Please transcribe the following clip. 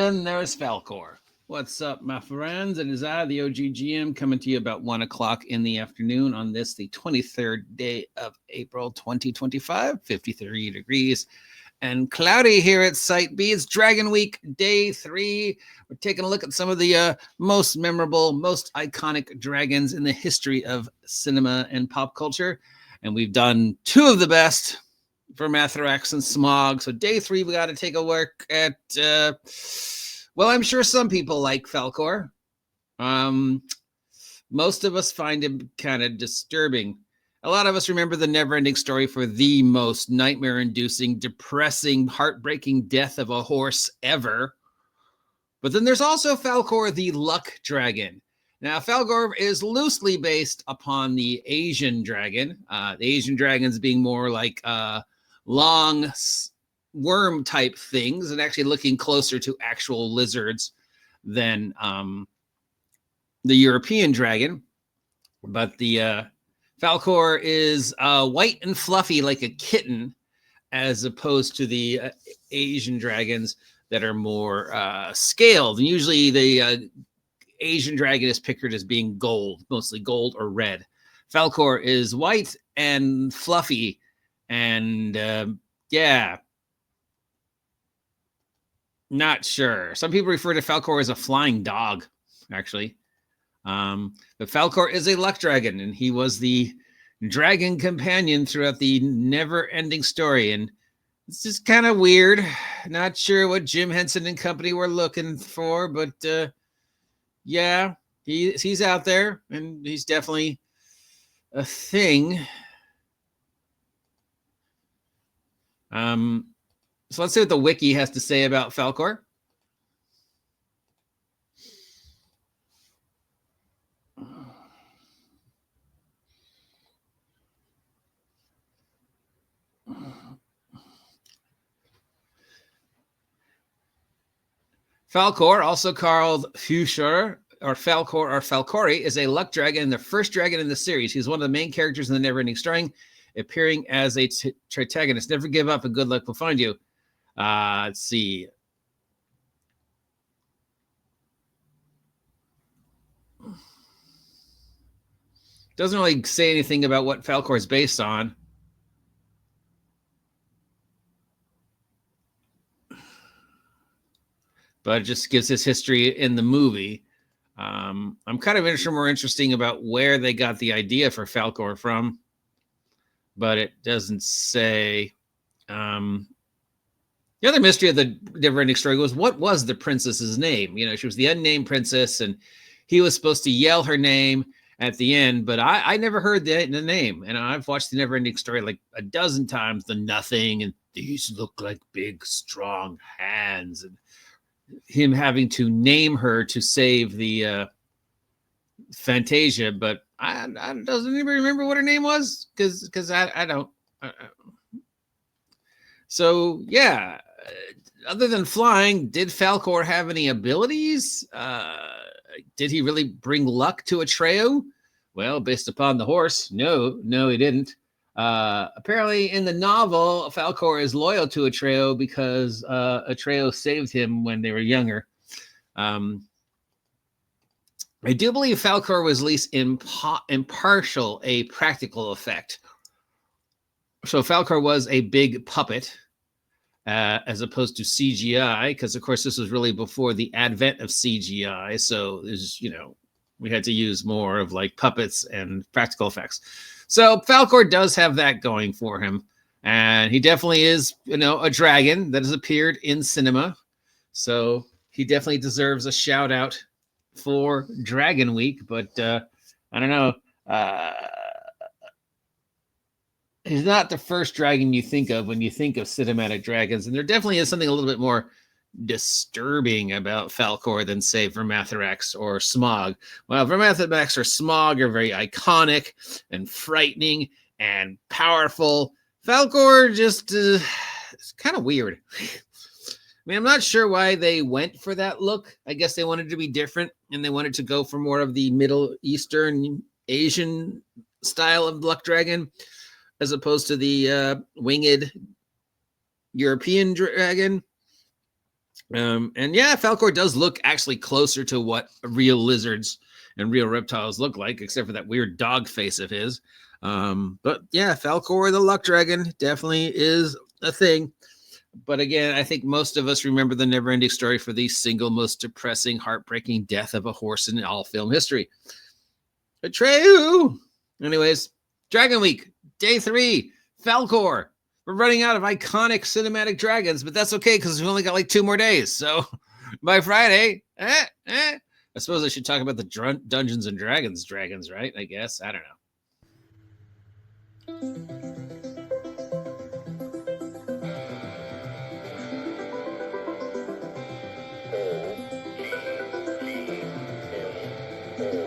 And there's Falcor. What's up, my friends? It is I, the OGGM, coming to you about 1 o'clock in the afternoon on this, the 23rd day of April 2025, 53 degrees and cloudy here at Site B. It's Dragonweek Day 3. We're taking a look at some of the most memorable, most iconic dragons in the history of cinema and pop culture. And we've done 2 of the best for Mathrax and Smog. So Day 3, we got to take a look at, well, I'm sure some people like Falcor. Most of us find him kind of disturbing. A lot of us remember the NeverEnding Story for the most nightmare-inducing, depressing, heartbreaking death of a horse ever. But then there's also Falcor the Luck Dragon. Now, Falcor is loosely based upon the Asian dragon. The Asian dragons being more like long worm-type things and actually looking closer to actual lizards than the European dragon. But the Falcor is white and fluffy like a kitten, as opposed to the Asian dragons that are more scaled. And usually the Asian dragon is pictured as being gold, mostly gold or red. Falcor is white and fluffy, and yeah, not sure. Some people refer to Falcor as a flying dog, actually. But Falcor is a luck dragon, and he was the dragon companion throughout the NeverEnding Story. And it's just kind of weird. Not sure what Jim Henson and company were looking for, but yeah, he's out there, and he's definitely a thing. So let's see what the wiki has to say about Falcor. Falcor, also called Fuchur or Falcor or Falcori, is a luck dragon and the first dragon in the series. He's one of the main characters in the NeverEnding Story, appearing as a protagonist. Never give up, and good luck will find you. Let's see. Doesn't really say anything about what Falcor is based on. But it just gives his history in the movie. I'm kind of more interesting about where they got the idea for Falcor from, but it doesn't say. The other mystery of the NeverEnding Story was, what was the princess's name? You know, she was the unnamed princess, and he was supposed to yell her name at the end, but I never heard the name. And I've watched the NeverEnding Story like a dozen times. The nothing, and these look like big, strong hands, and him having to name her to save the Fantasia, but I doesn't even remember what her name was, because I don't. So yeah, other than flying, did Falcor have any abilities? Did he really bring luck to Atreyu? Well, based upon the horse, no, he didn't. Apparently in the novel, Falcor is loyal to Atreyu because Atreyu saved him when they were younger. I do believe Falcor was at least impartial, a practical effect. So Falcor was a big puppet, as opposed to CGI, because of course this was really before the advent of CGI. So there's, we had to use more of like puppets and practical effects. So Falcor does have that going for him, and he definitely is, a dragon that has appeared in cinema. So he definitely deserves a shout out for Dragonweek, but I don't know. He's not the first dragon you think of when you think of cinematic dragons, and there definitely is something a little bit more disturbing about Falcor than, say, Vermathrax or Smog. Well, Vermathrax or Smog are very iconic and frightening and powerful. Falcor just it's kind of weird. I mean, I'm not sure why they went for that look. I guess they wanted to be different, and they wanted to go for more of the Middle Eastern, Asian style of luck dragon, as opposed to the winged European dragon. And yeah, Falcor does look actually closer to what real lizards and real reptiles look like, except for that weird dog face of his. But yeah, Falcor the luck dragon definitely is a thing. But again, I think most of us remember the NeverEnding Story for the single most depressing, heartbreaking death of a horse in all film history. Atreyu! Anyways, Dragonweek, day 3, Falcor. We're running out of iconic cinematic dragons, but that's okay because we only got like 2 more days. So by Friday, I suppose I should talk about the Dungeons and Dragons, right? I guess. I don't know.